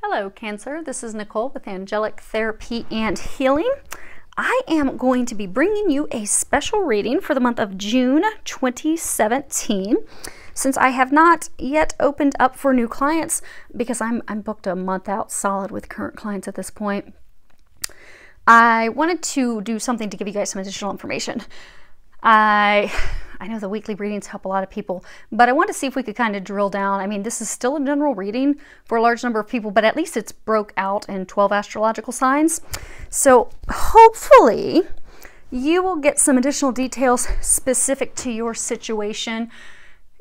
Hello, Cancer. This is Nicole with Angelic Therapy and Healing. I am going to be bringing you a special reading for the month of June 2017. Since I have not yet opened up for new clients, because I'm booked a month out solid with current clients at this point, I wanted to do something to give you guys some additional information. I know the weekly readings help a lot of people, but I want to see if we could kind of drill down. I mean, this is still a general reading for a large number of people, but at least it's broke out in 12 astrological signs. So hopefully you will get some additional details specific to your situation,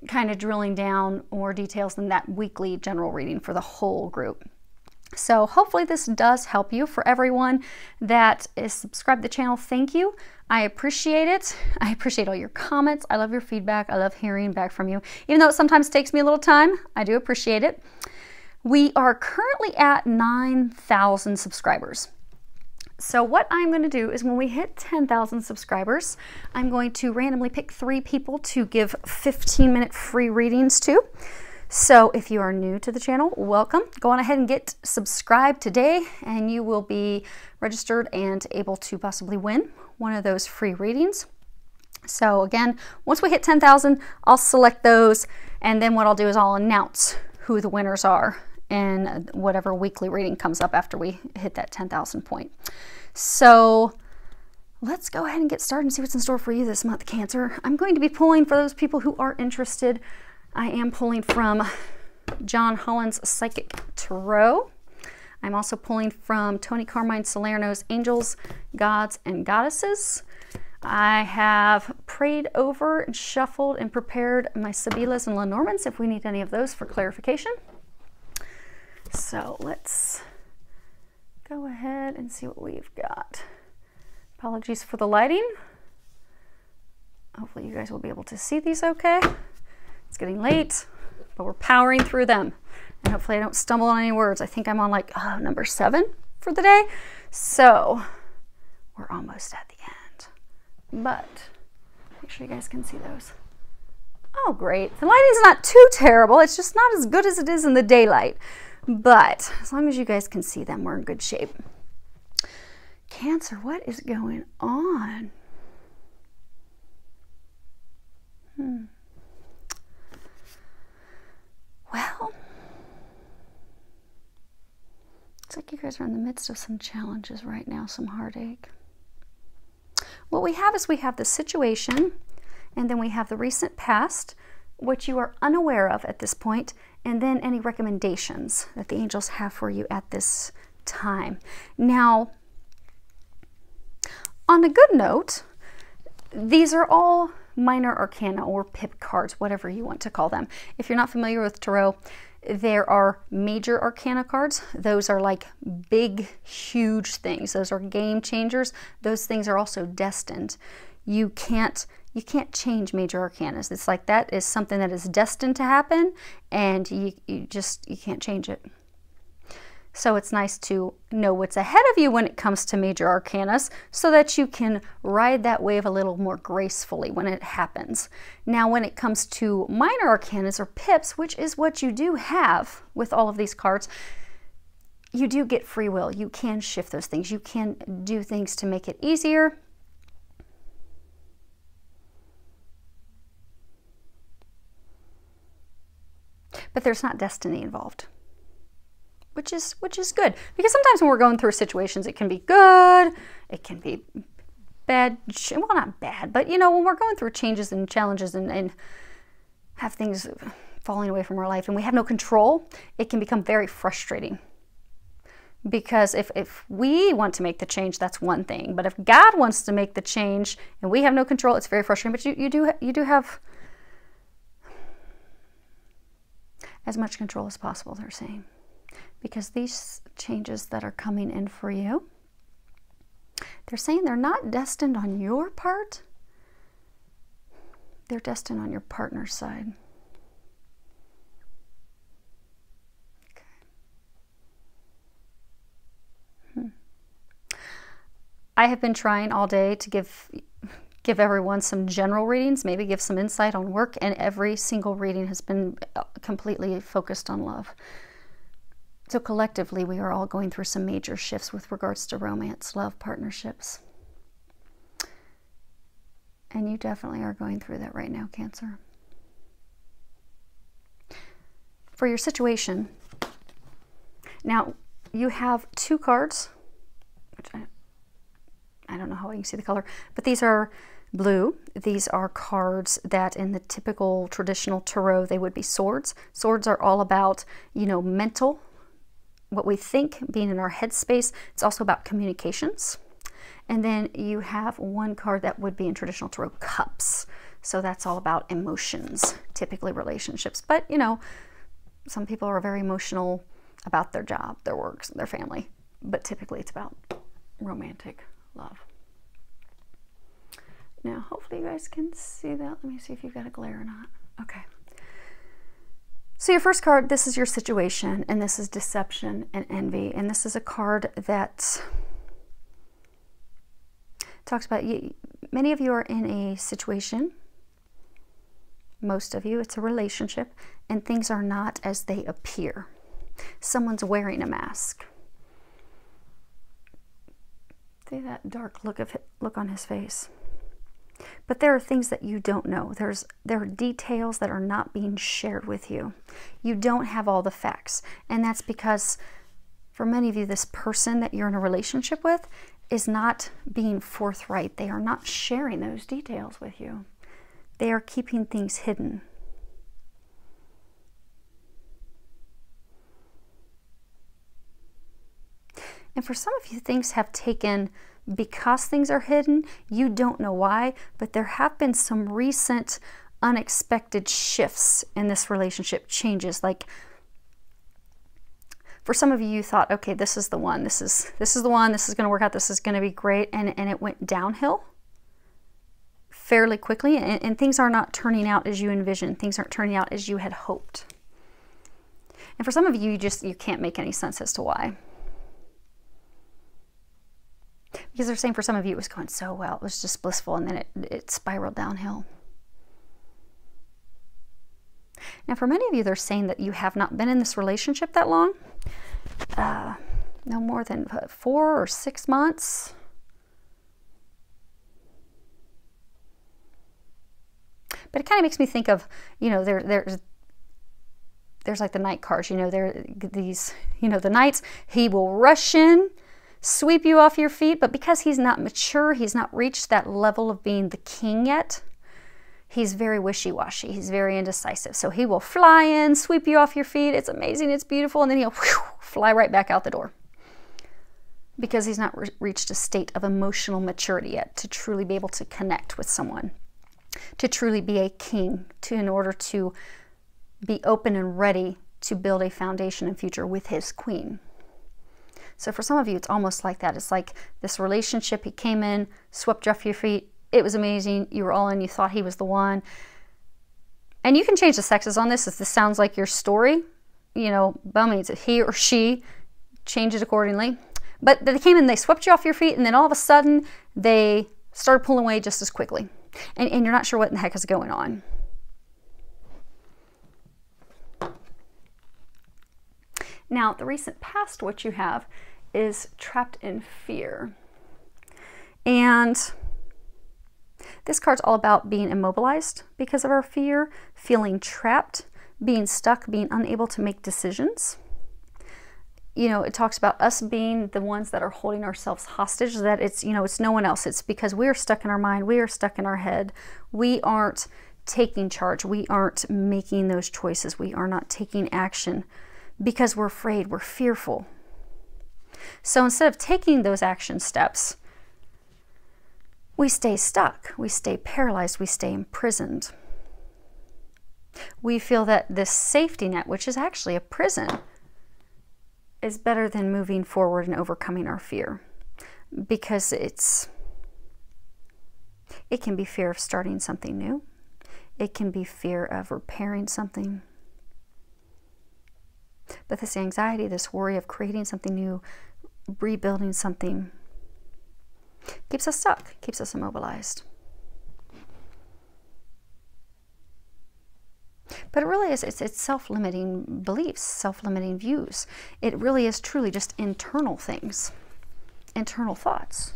kind of drilling down more details than that weekly general reading for the whole group. So hopefully this does help you. For everyone that is subscribed to the channel, thank you. I appreciate it. I appreciate all your comments. I love your feedback. I love hearing back from you. Even though it sometimes takes me a little time, I do appreciate it. We are currently at 9,000 subscribers. So what I'm going to do is when we hit 10,000 subscribers, I'm going to randomly pick 3 people to give 15-minute free readings to. So if you are new to the channel, welcome. Go on ahead and get subscribed today and you will be registered and able to possibly win one of those free readings. So again, once we hit 10,000, I'll select those, and then what I'll do is I'll announce who the winners are in whatever weekly reading comes up after we hit that 10,000 point. So let's go ahead and get started and see what's in store for you this month, Cancer. I'm going to be pulling for those people who are interested. I am pulling from John Holland's Psychic Tarot. I'm also pulling from Tony Carmine Salerno's Angels, Gods, and Goddesses. I have prayed over and shuffled and prepared my Sibilas and Lenormands if we need any of those for clarification. So let's go ahead and see what we've got. Apologies for the lighting. Hopefully you guys will be able to see these okay. It's getting late, but we're powering through them. And hopefully I don't stumble on any words. I think I'm on like number 7 for the day. So we're almost at the end. But make sure you guys can see those. Oh, great. The lighting's not too terrible. It's just not as good as it is in the daylight. But as long as you guys can see them, we're in good shape. Cancer, what is going on? Well, it's like you guys are in the midst of some challenges right now, some heartache. What we have is we have the situation, and then we have the recent past, which you are unaware of at this point, and then any recommendations that the angels have for you at this time. Now, on a good note, these are all minor arcana or pip cards, whatever you want to call them. If you're not familiar with tarot, there are major arcana cards. Those are like big, huge things. Those are game changers. Those things are also destined. You can't change major arcanas. It's like that is something that is destined to happen, and you can't change it. So it's nice to know what's ahead of you when it comes to major arcanas so that you can ride that wave a little more gracefully when it happens. Now, when it comes to minor arcanas or pips, which is what you do have with all of these cards, you do get free will. You can shift those things. You can do things to make it easier. But there's not destiny involved. Which is good, because sometimes when we're going through situations, it can be good, it can be bad, well, not bad, but you know, when we're going through changes and challenges and have things falling away from our life and we have no control, it can become very frustrating. Because if we want to make the change, that's one thing, but if God wants to make the change and we have no control, it's very frustrating. But you do have as much control as possible, they're saying. Because these changes that are coming in for you, they're saying they're not destined on your part. They're destined on your partner's side. Okay. I have been trying all day to give everyone some general readings, maybe give some insight on work, and every single reading has been completely focused on love. So collectively, we are all going through some major shifts with regards to romance, love, partnerships. And you definitely are going through that right now, Cancer. For your situation, now you have 2 cards, which I don't know how you can see the color, but these are blue. These are cards that in the typical traditional tarot, they would be swords. Swords are all about, you know, mental, what we think, being in our headspace. It's also about communications. And then you have 1 card that would be in traditional tarot, cups. So that's all about emotions, typically relationships. But, you know, some people are very emotional about their job, their work, their family. But typically it's about romantic love. Now, hopefully you guys can see that. Let me see if you've got a glare or not. Okay. So your first card, this is your situation, and this is deception and envy. And this is a card that talks about many of you are in a situation, most of you, it's a relationship, and things are not as they appear. Someone's wearing a mask. See that dark look on his face. But there are things that you don't know. There are details that are not being shared with you. You don't have all the facts. And that's because for many of you, this person that you're in a relationship with is not being forthright. They are not sharing those details with you. They are keeping things hidden. And for some of you, things have taken, because things are hidden, you don't know why, but there have been some recent unexpected shifts in this relationship, changes. Like for some of you, you thought, okay, this is the one, this is the one, this is going to work out, this is going to be great, and it went downhill fairly quickly, and things are not turning out as you envisioned. Things aren't turning out as you had hoped. And for some of you, you can't make any sense as to why. Because they're saying for some of you it was going so well, it was just blissful, and then it spiraled downhill. Now for many of you, they're saying that you have not been in this relationship that long. No more than 4 or 6 months. But it kind of makes me think of, you know, there's like the knight cards, you know, these, you know, the knights, he will rush in, sweep you off your feet, but because he's not mature, he's not reached that level of being the king yet, he's very wishy-washy, he's very indecisive. So he will fly in, sweep you off your feet, it's amazing, it's beautiful, and then he'll fly right back out the door. Because he's not reached a state of emotional maturity yet to truly be able to connect with someone, to truly be a king, in order to be open and ready to build a foundation and future with his queen. So for some of you, it's almost like that. It's like this relationship, he came in, swept you off your feet. It was amazing. You were all in. You thought he was the one. And you can change the sexes on this if this sounds like your story. You know, by all means, he or she, change it accordingly. But they came in, they swept you off your feet, and then all of a sudden, they started pulling away just as quickly. And you're not sure what in the heck is going on. Now, the recent past, what you have is trapped in fear. And this card's all about being immobilized because of our fear, feeling trapped, being stuck, being unable to make decisions. You know, it talks about us being the ones that are holding ourselves hostage, that it's, you know, it's no one else. It's because we're stuck in our mind. We are stuck in our head. We aren't taking charge. We aren't making those choices. We are not taking action because we're afraid. We're fearful. So instead of taking those action steps, we stay stuck. We stay paralyzed. We stay imprisoned. We feel that this safety net, which is actually a prison, is better than moving forward and overcoming our fear, because it can be fear of starting something new. It can be fear of repairing something. But this anxiety, this worry of creating something new, rebuilding something, keeps us stuck, keeps us immobilized. But it really is, it's self-limiting beliefs, self-limiting views. It really is truly just internal things, internal thoughts.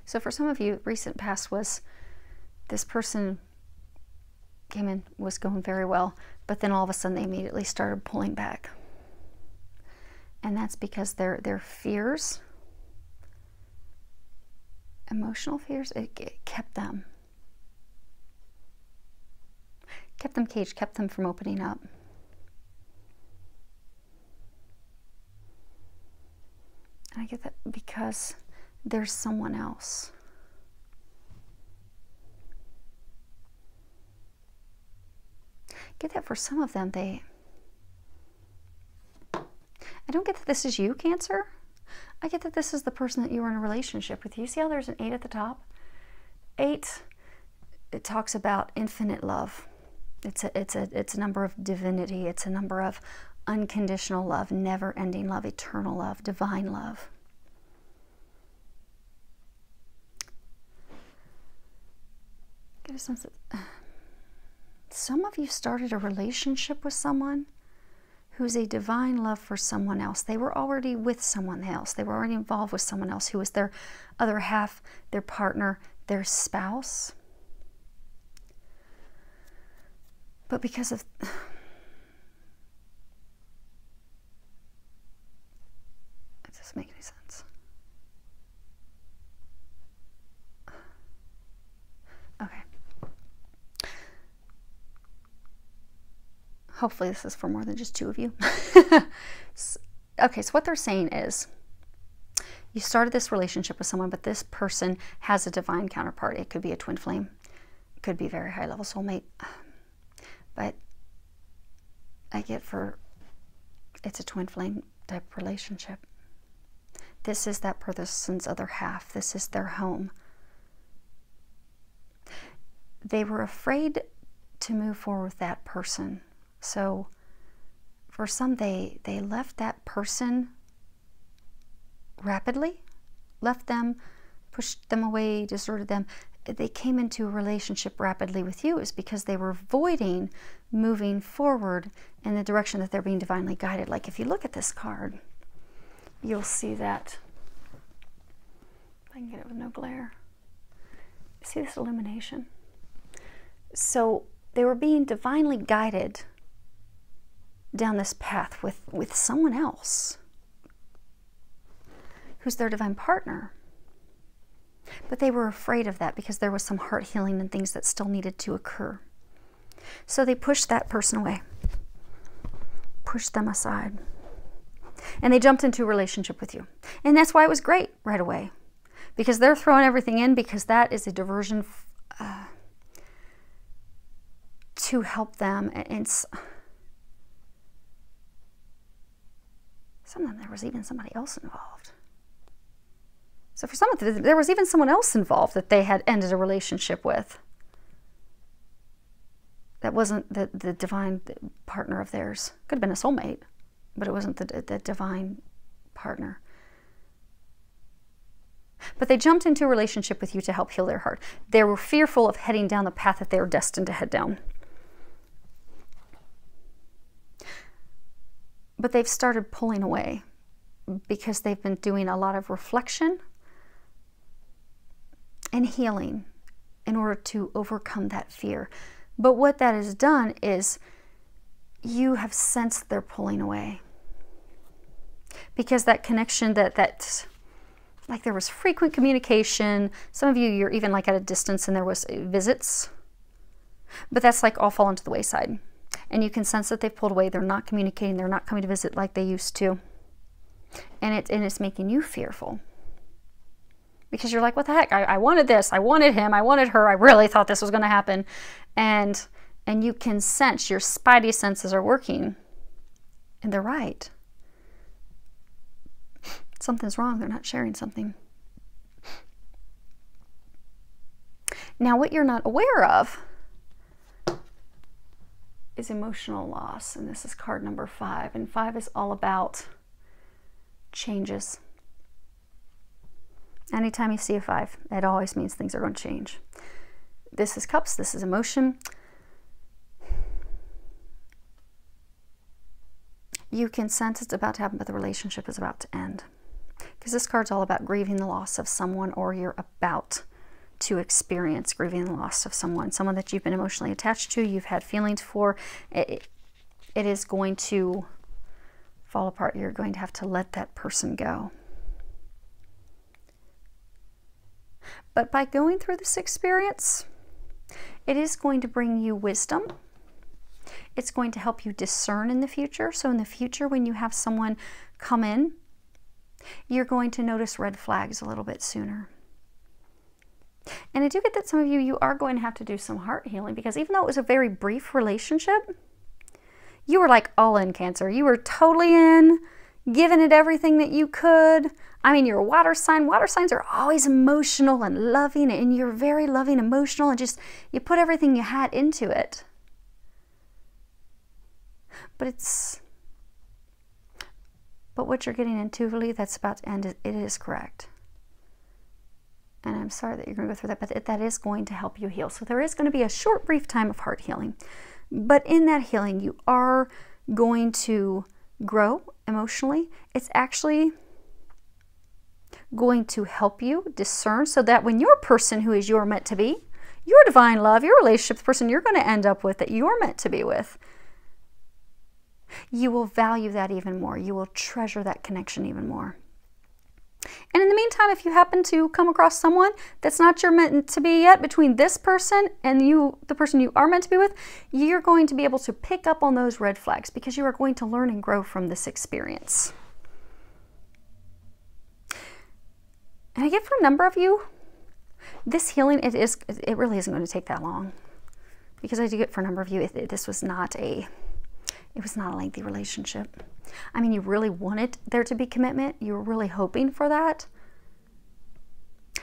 So for some of you, recent past was this person came in, was going very well, but then all of a sudden they immediately started pulling back. And that's because their fears, emotional fears, it kept them caged, kept them from opening up. And I get that because there's someone else. Get that for some of them, I don't get that this is you, Cancer. I get that this is the person that you were in a relationship with. You see how there's an 8 at the top? 8, it talks about infinite love. It's a number of divinity. It's a number of unconditional love, never-ending love, eternal love, divine love. Get a sense that some of you started a relationship with someone who's a divine love for someone else. They were already with someone else. They were already involved with someone else who was their other half, their partner, their spouse. But because of... It doesn't make any sense. Okay. Hopefully this is for more than just 2 of you. Okay, so what they're saying is, you started this relationship with someone, but this person has a divine counterpart. It could be a twin flame. It could be a very high-level soulmate. But I get it's a twin flame type relationship. This is that person's other half. This is their home. They were afraid to move forward with that person. So for some, they left that person rapidly, left them, pushed them away, deserted them. They came into a relationship rapidly with you is because they were avoiding moving forward in the direction that they're being divinely guided. Like if you look at this card, you'll see that, if I can get it with no glare, see this illumination? So they were being divinely guided down this path with someone else who's their divine partner. But they were afraid of that because there was some heart healing and things that still needed to occur. So they pushed that person away, pushed them aside, and they jumped into a relationship with you. And that's why it was great right away, because they're throwing everything in, because that is a diversion to help them. And some of them, there was even somebody else involved. So for some of them, there was even someone else involved that they had ended a relationship with. That wasn't the divine partner of theirs. Could have been a soulmate, but it wasn't the divine partner. But they jumped into a relationship with you to help heal their heart. They were fearful of heading down the path that they were destined to head down. But they've started pulling away because they've been doing a lot of reflection and healing in order to overcome that fear. But what that has done is you have sensed they're pulling away. Because that connection, that like there was frequent communication. Some of you, you're even like at a distance and there was visits. But that's like all fallen to the wayside. And you can sense that they've pulled away. They're not communicating. They're not coming to visit like they used to. And it's making you fearful. Because you're like, what the heck? I wanted this. I wanted him. I wanted her. I really thought this was going to happen. And you can sense, your spidey senses are working. And they're right. Something's wrong. They're not sharing something. Now, what you're not aware of is emotional loss. And this is card number 5. And 5 is all about changes. Anytime you see a 5, it always means things are going to change. This is cups, this is emotion. You can sense it's about to happen, but the relationship is about to end. Because this card's all about grieving the loss of someone, or you're about to experience grieving the loss of someone that you've been emotionally attached to, you've had feelings for. It is going to fall apart. You're going to have to let that person go. But by going through this experience, it is going to bring you wisdom. It's going to help you discern in the future. So in the future, when you have someone come in, you're going to notice red flags a little bit sooner. And I do get that some of you are going to have to do some heart healing, because even though it was a very brief relationship, you were like all in, Cancer. You were totally in, giving it everything that you could. I mean, you're a water sign. Water signs are always emotional and loving, and you're very loving, emotional, and just, you put everything you had into it. But what you're getting intuitively that's about to end, it is correct. And I'm sorry that you're going to go through that, but that is going to help you heal. So there is going to be a short, brief time of heart healing. But in that healing, you are going to grow emotionally. It's actually going to help you discern, so that when your person who is your meant to be, your divine love, your relationship, the person you're going to end up with, that you're meant to be with, you will value that even more. You will treasure that connection even more. And in the meantime, if you happen to come across someone that's not your meant to be yet, between this person and you, the person you are meant to be with, you're going to be able to pick up on those red flags, because you are going to learn and grow from this experience. And I get for a number of you, this healing, it really isn't going to take that long, because I do get for a number of you, this was not a lengthy relationship. I mean, you really wanted there to be commitment. You were really hoping for that,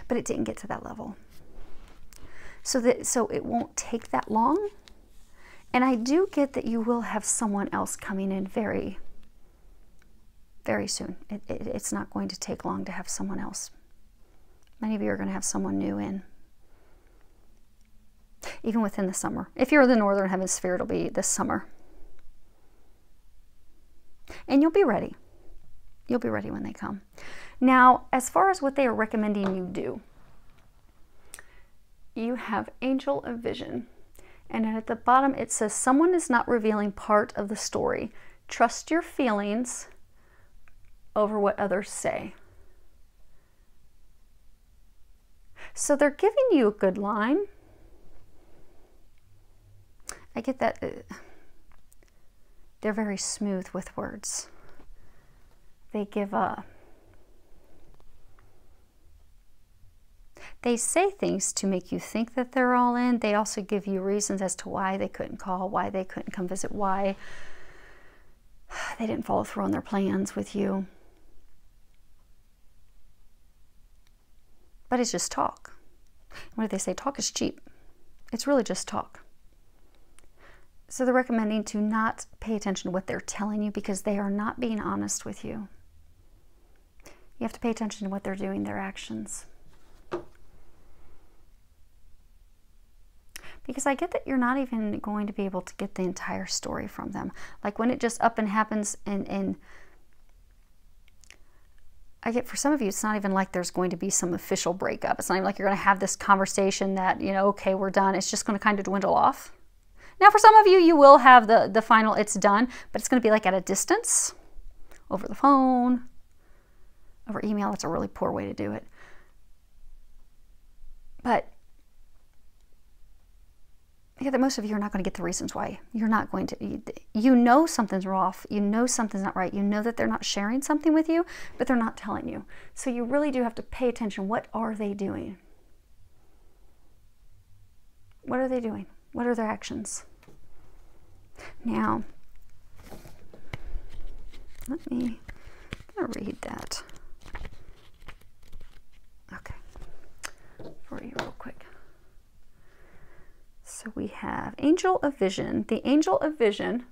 but it didn't get to that level. So it won't take that long. And I do get that you will have someone else coming in very, very soon. It's not going to take long to have someone else. Many of you are going to have someone new in, even within the summer. If you're in the Northern Hemisphere, it'll be this summer. And you'll be ready. You'll be ready when they come. Now, as far as what they are recommending you do, you have Angel of Vision. And then at the bottom it says, someone is not revealing part of the story. Trust your feelings over what others say. So they're giving you a good line. I get that. They're very smooth with words. They say things to make you think that they're all in. They also give you reasons as to why they couldn't call, why they couldn't come visit, why they didn't follow through on their plans with you. But it's just talk. What do they say? Talk is cheap. It's really just talk. So they're recommending to not pay attention to what they're telling you, because they are not being honest with you. You have to pay attention to what they're doing, their actions. Because I get that you're not even going to be able to get the entire story from them. Like when it just up and happens, and I get for some of you, it's not even like there's going to be some official breakup. It's not even like you're going to have this conversation that, you know, okay, we're done. It's just going to kind of dwindle off. Now, for some of you, you will have the final it's done, but it's going to be like at a distance, over the phone, over email. That's a really poor way to do it. But I get that most of you are not going to get the reasons why. You're not going to, you know something's off, you know something's not right, you know that they're not sharing something with you, but they're not telling you. So you really do have to pay attention. What are they doing? What are they doing? What are their actions? Now, I'm going to read that. Okay, for you real quick. So we have Angel of Vision. The Angel of Vision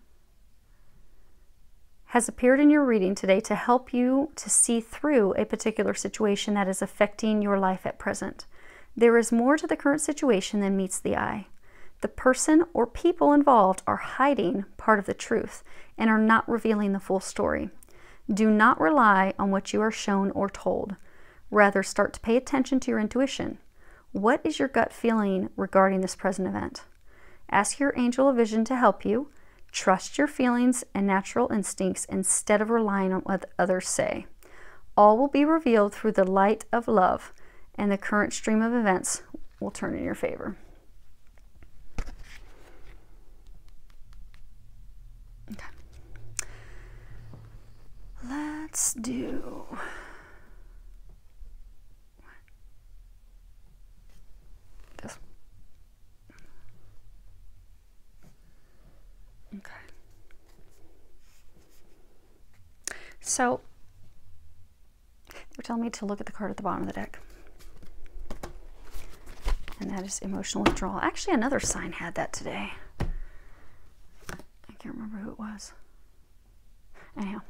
has appeared in your reading today to help you to see through a particular situation that is affecting your life at present. There is more to the current situation than meets the eye. The person or people involved are hiding part of the truth and are not revealing the full story. Do not rely on what you are shown or told. Rather, start to pay attention to your intuition. What is your gut feeling regarding this present event? Ask your angel of vision to help you. Trust your feelings and natural instincts instead of relying on what others say. All will be revealed through the light of love, and the current stream of events will turn in your favor. Okay. Let's do this. Okay. So, they're telling me to look at the card at the bottom of the deck. And that is emotional withdrawal. Actually, another sign had that today. I can't remember who it was. Anyhow,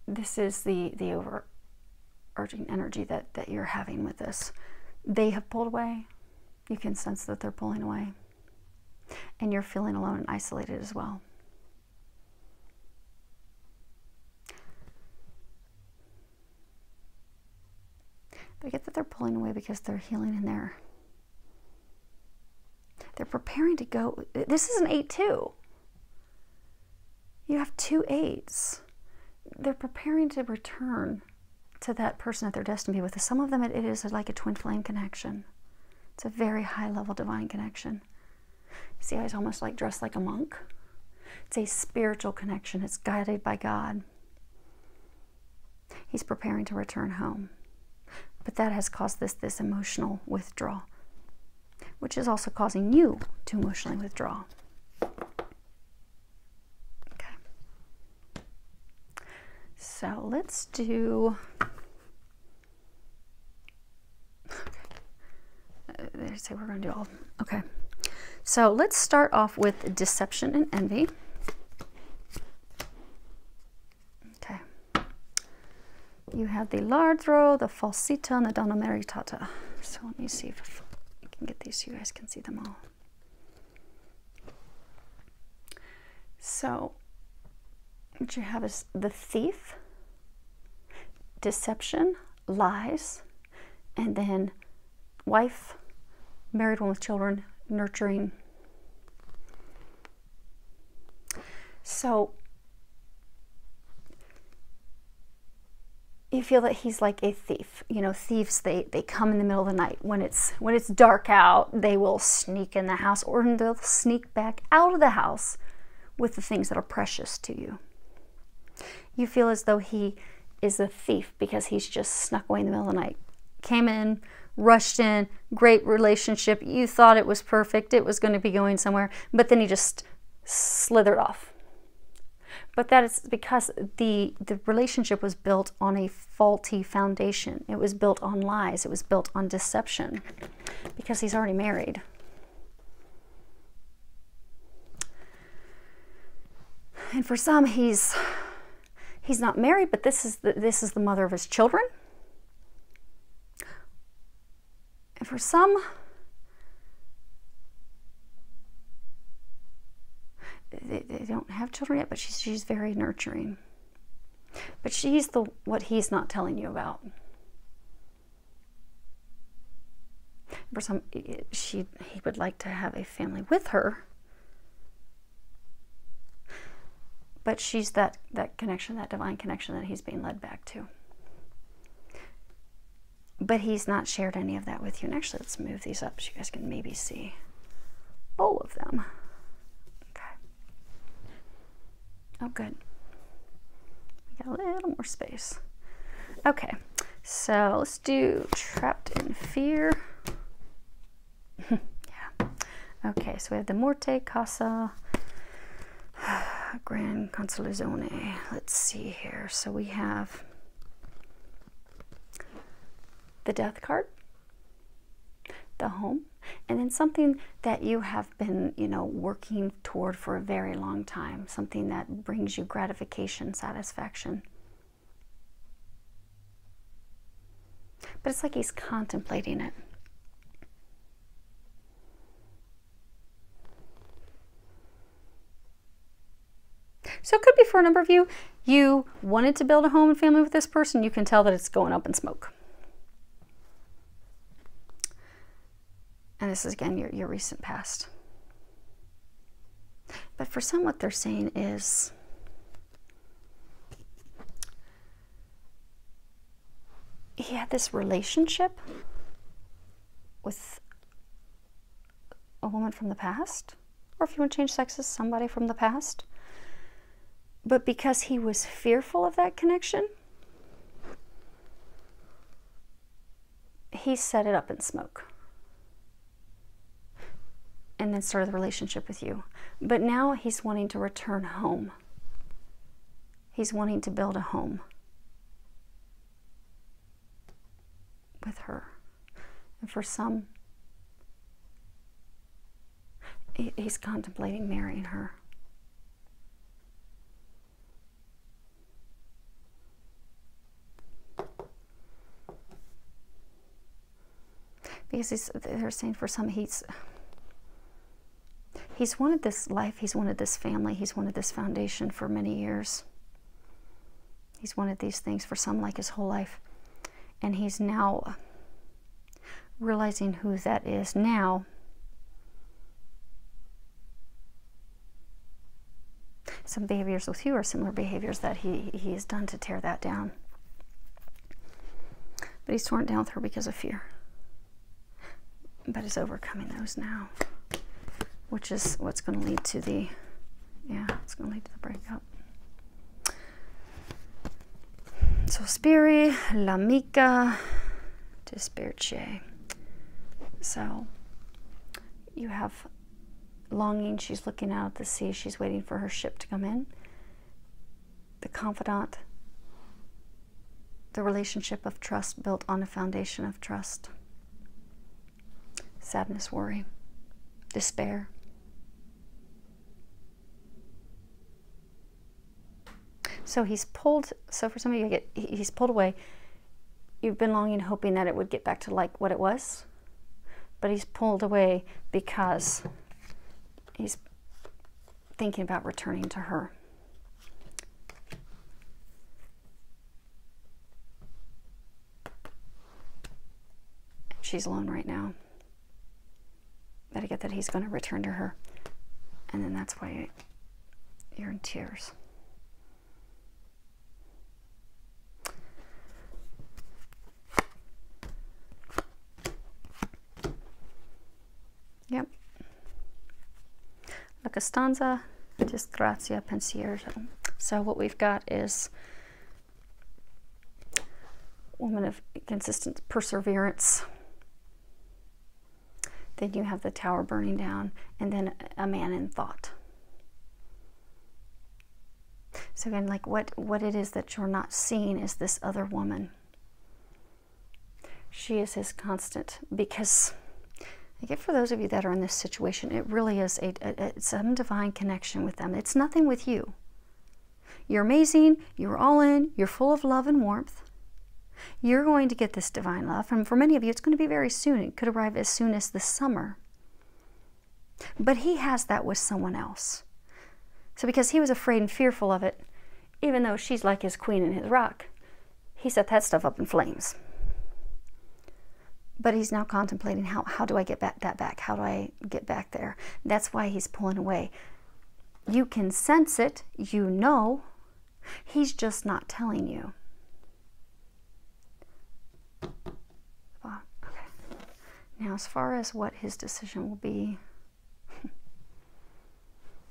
this is the overarching energy that you're having with this. They have pulled away. You can sense that they're pulling away. And you're feeling alone and isolated as well. But I get that they're pulling away because they're healing in there. They're preparing to go. This is an 8-2. You have 2 8s. They're preparing to return to that person that they're destined to be with. Some of them, it is like a twin flame connection. It's a very high level divine connection. See how he's almost like dressed like a monk? It's a spiritual connection. It's guided by God. He's preparing to return home. But that has caused this emotional withdrawal, which is also causing you to emotionally withdraw. Okay. So let's do... They say we're going to do all... Okay. So let's start off with deception and envy. Okay. You have the Lardro, the Falsita, and the Donna Meritata. So let me see if I can get these so you guys can see them all. So what you have is the thief, deception, lies, and then wife, married one with children, nurturing. So you feel that he's like a thief. You know, thieves, they come in the middle of the night. When it's dark out, they will sneak in the house, or they'll sneak back out of the house with the things that are precious to you. You feel as though he is a thief because he's just snuck away in the middle of the night. Came in, rushed in, great relationship. You thought it was perfect. It was going to be going somewhere. But then he just slithered off. But that is because the relationship was built on a faulty foundation. It was built on lies. It was built on deception because he's already married. And for some, he's not married, but this is the mother of his children. And for some, they don't have children yet, but she's very nurturing. But she's what he's not telling you about. For some, he would like to have a family with her, but she's that connection, that divine connection that he's being led back to. But he's not shared any of that with you. And actually, let's move these up so you guys can maybe see all of them. Okay. Oh, good. We got a little more space. Okay. So let's do trapped in fear. Yeah. Okay. So we have the Morte, Casa, Gran Consolazione. Let's see here. So we have the Death card, the Home, And then something that you have been, you know, working toward for a very long time, something that brings you gratification, satisfaction. But it's like he's contemplating it. So it could be for a number of you, you wanted to build a home and family with this person. You can tell that it's going up in smoke. And this is, again, your recent past. But for some, what they're saying is, he had this relationship with a woman from the past, or if you want to change sexes, somebody from the past. But because he was fearful of that connection, he set it up in smoke. And then started the relationship with you. But now he's wanting to return home. He's wanting to build a home with her. And for some, he's contemplating marrying her. Because they're saying for some, he's wanted this life, he's wanted this family, he's wanted this foundation for many years. He's wanted these things for some, like his whole life. And he's now realizing who that is. Now, some behaviors with you are similar behaviors that he has done to tear that down. But he's torn it down with her because of fear. But is overcoming those now, which is what's going to lead to the, it's going to lead to the breakup. So spiri, l'amica, dispirce. So you have longing. She's looking out at the sea. She's waiting for her ship to come in. The confidant. The relationship of trust built on a foundation of trust. Sadness, worry, despair. So he's pulled, so for some of you, he's pulled away. You've been longing, hoping that it would get back to like what it was. But he's pulled away because he's thinking about returning to her. She's alone right now. But I get that he's going to return to her. And then that's why you're in tears. Yep. La Costanza, disgrazia, pensiero. So what we've got is a woman of consistent perseverance. Then you have the tower burning down, and then a man in thought. So again, like what it is that you're not seeing is this other woman. She is his constant, because I get for those of you that are in this situation, it really is it's a divine connection with them. It's nothing with you. You're amazing, you're all in, you're full of love and warmth. You're going to get this divine love, and for many of you, it's going to be very soon. It could arrive as soon as this summer. But he has that with someone else. So because he was afraid and fearful of it, even though she's like his queen and his rock, he set that stuff up in flames. But he's now contemplating, how do I get that back? How do I get back there? That's why he's pulling away. You can sense it, you know. He's just not telling you. Okay. Now, as far as what his decision will be,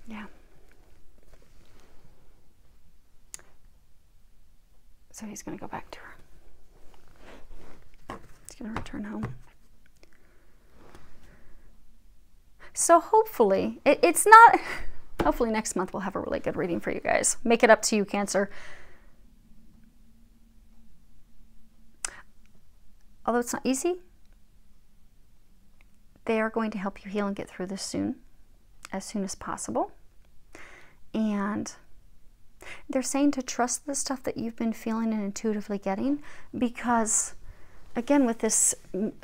yeah. So he's going to go back to her. He's going to return home. So hopefully, it's not, hopefully next month we'll have a really good reading for you guys. Make it up to you, Cancer. Although it's not easy, they are going to help you heal and get through this as soon as possible. And they're saying to trust the stuff that you've been feeling and intuitively getting, because again, with this,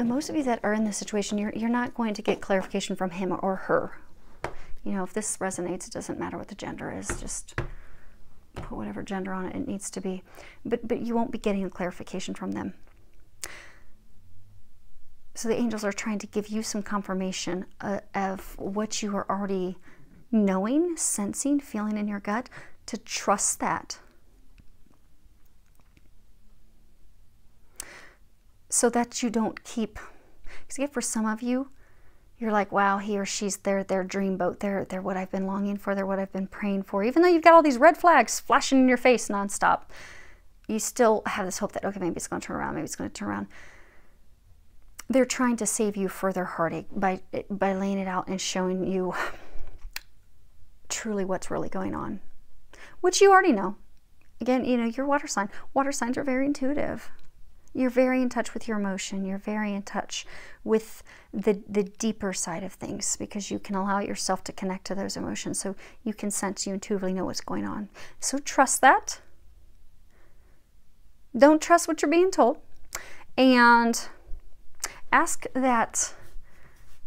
most of you that are in this situation, you're not going to get clarification from him or her. You know, if this resonates, it doesn't matter what the gender is, just put whatever gender on it needs to be. But you won't be getting a clarification from them. So the angels are trying to give you some confirmation of what you are already knowing, sensing, feeling in your gut, to trust that. So that you don't keep, because for some of you, you're like, wow, he or she's their dream boat. They're what I've been longing for. They're what I've been praying for. Even though you've got all these red flags flashing in your face nonstop, you still have this hope that, okay, maybe it's going to turn around. Maybe it's going to turn around. They're trying to save you further heartache by laying it out and showing you truly what's really going on, which you already know. Again, you know, you're water sign. Water signs are very intuitive. You're very in touch with your emotion. You're very in touch with the deeper side of things, because you can allow yourself to connect to those emotions. So you can sense, you intuitively know what's going on. So trust that. Don't trust what you're being told. And ask that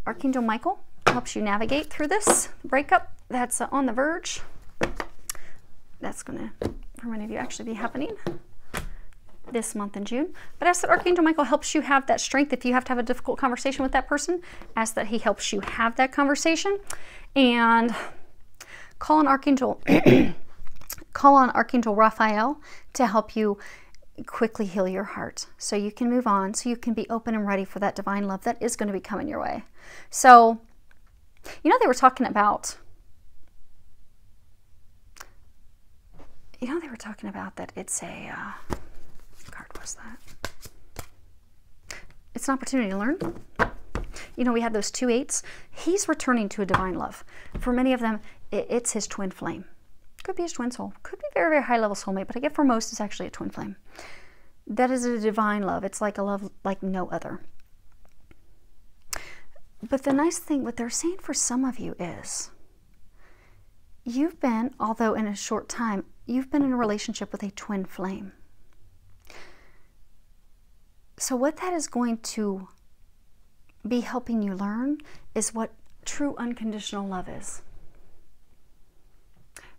Archangel Michael helps you navigate through this breakup that's on the verge. That's going to, for many of you, actually be happening this month in June. But ask that Archangel Michael helps you have that strength. If you have to have a difficult conversation with that person, ask that he helps you have that conversation. And call on Archangel Raphael to help you quickly heal your heart, so you can move on, so you can be open and ready for that divine love that is going to be coming your way. So, you know, they were talking about that it's a what card was that? It's an opportunity to learn. You know, we had those 2 8s. He's returning to a divine love. For many of them, it's his twin flame. Could be his twin soul. Could be very, very high level soulmate, but I get for most it's actually a twin flame. That is a divine love. It's like a love like no other. But the nice thing, what they're saying for some of you is, you've been, although in a short time, you've been in a relationship with a twin flame. So what that is going to be helping you learn is what true unconditional love is.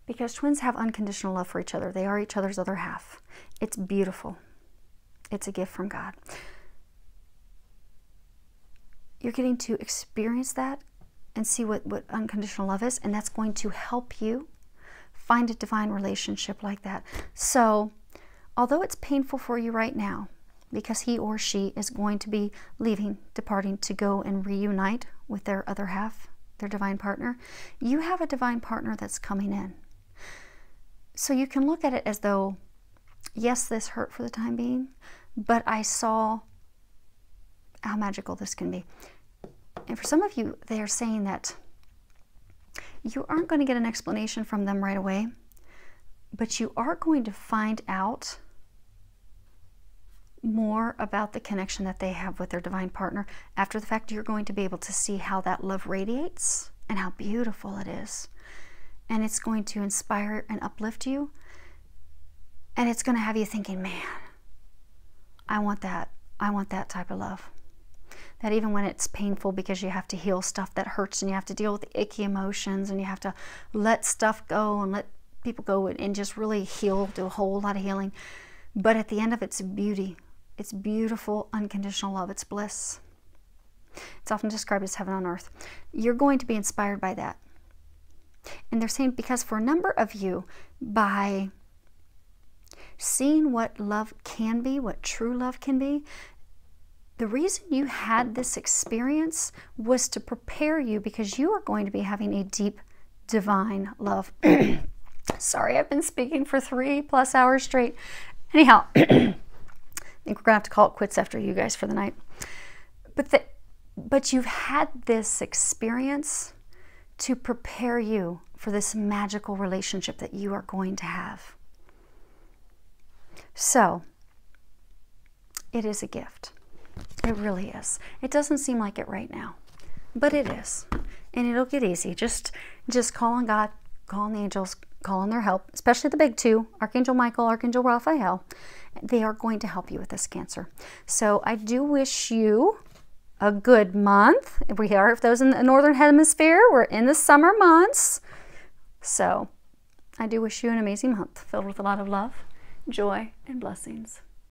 Because twins have unconditional love for each other. They are each other's other half. It's beautiful. It's a gift from God. You're getting to experience that and see what unconditional love is, and that's going to help you find a divine relationship like that. So, although it's painful for you right now, because he or she is going to be leaving, departing to go and reunite with their other half, their divine partner, you have a divine partner that's coming in. So you can look at it as though, yes, this hurt for the time being, but I saw how magical this can be. And for some of you, they are saying that you aren't going to get an explanation from them right away, but you are going to find out more about the connection that they have with their divine partner. After the fact, you're going to be able to see how that love radiates and how beautiful it is. And it's going to inspire and uplift you. And it's going to have you thinking, man, I want that. I want that type of love. That even when it's painful because you have to heal stuff that hurts and you have to deal with the icky emotions and you have to let stuff go and let people go and just really heal, do a whole lot of healing. But at the end of it's beauty. It's beautiful, unconditional love. It's bliss. It's often described as heaven on earth. You're going to be inspired by that. And they're saying because for a number of you, by seeing what love can be, what true love can be, the reason you had this experience was to prepare you because you are going to be having a deep, divine love. Sorry, I've been speaking for 3+ hours straight. Anyhow, I think we're going to have to call it quits after you guys for the night. But you've had this experience to prepare you for this magical relationship that you are going to have. So, it is a gift. It really is. It doesn't seem like it right now. but it is. And it'll get easy. Just call on God, call on the angels, call on their help, especially the big two, Archangel Michael, Archangel Raphael. They are going to help you with this Cancer. So I do wish you a good month. We are, if those in the Northern Hemisphere, we're in the summer months. So I do wish you an amazing month filled with a lot of love, joy, and blessings.